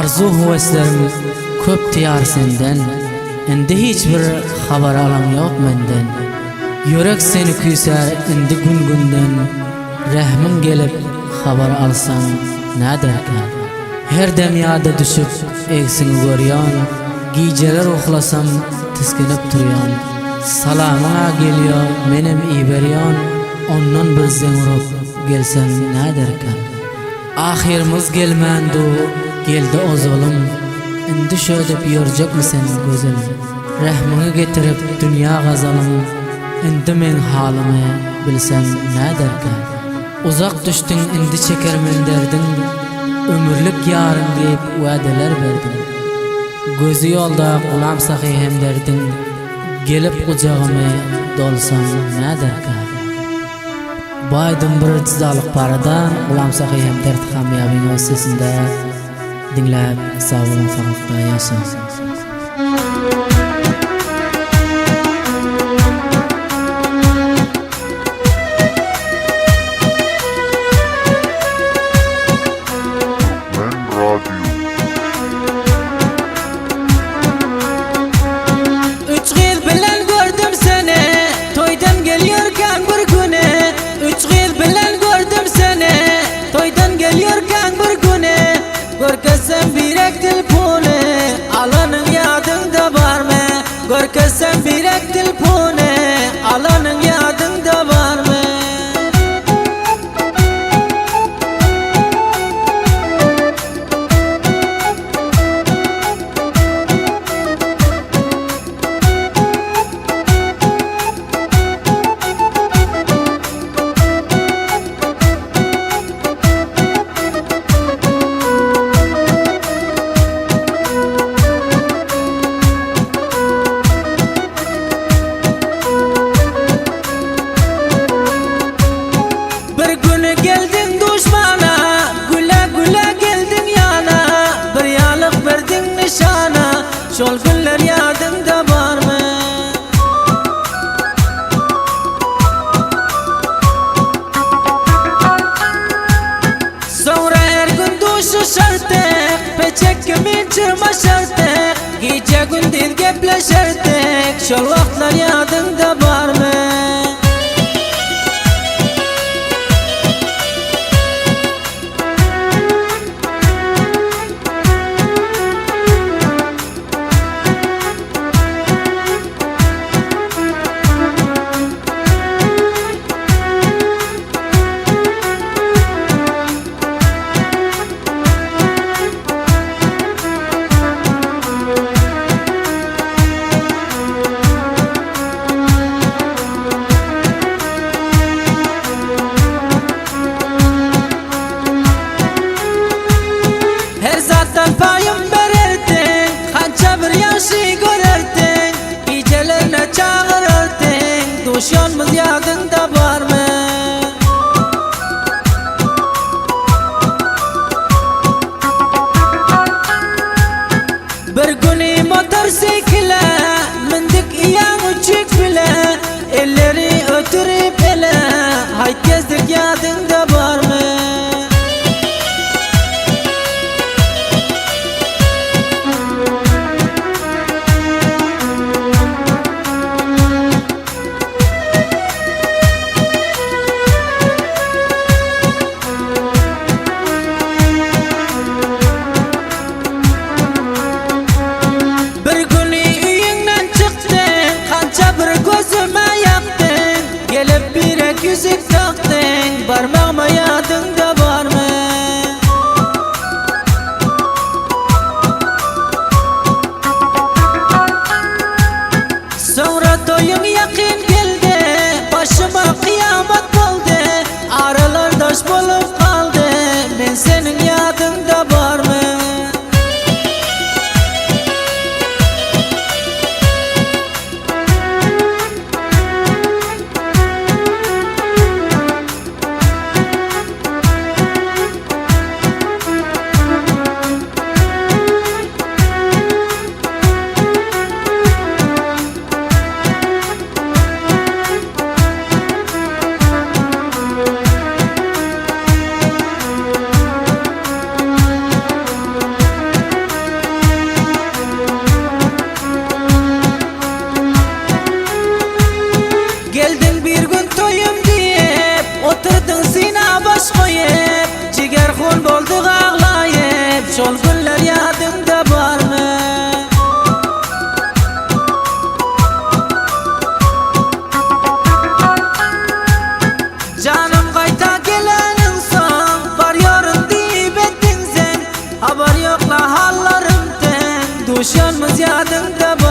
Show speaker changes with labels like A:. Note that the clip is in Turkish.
A: Arzu heveslerim köp tiyar senden, indi hiçbir haber alan yok menden. Yürek seni küser indi gün günden, rahmin gelip haber alsan ne derken. Her dem yada düşüp eksini görüyan, giyceler oklasam tiskinip duruyan. Salamına geliyor menem iberyan, ondan bir zemrup gelsen ne derken. Ahirimiz gelmendu, geldi o zulüm. Indi şöyle yürüyecek misin gözüm? Rahmini getirip dünya gazalım. Indi men halımı bilsen ne derken. Uzak düştün indi çekermen derdin. Ömürlük yarın deyip vadeler verdin. Gözü yolda kulam sahi hem derdin. Gelip kucağıma dolsan ne derken. Baydım bir cızalık paradan kulam sahi hem dert kamyabin o sesinde dinlep sağ olun farklı yaşam.
B: Görkesen birek telefonu alanın yadında var mı? Görkesen birek telefonu alanın yadında var mı? Geldin düşmana, güle güle geldin yana. Bir yalık verdin nişana, şol günler yadında var mı? Sonra her gün duşu şartek, peçek kimin çırma şartek. Gece gündüz gepleşertek, şol vaktlar yadında var mı? Payım bererdin, kança bir yaşı görerdin. Gecelerine çağırırdın, duşyanımız yadında var mı? Bir günü motorsikle, mindik iyan uçuk bile. Elleri ötürüp ele, hayt gezdik yadında var mı? Bir günü şol günler yadında var mı? Canım kayta gelenin son, varıyorum deyip ettin sen. Haber yokla hallarımdan, duşanımız yadında var.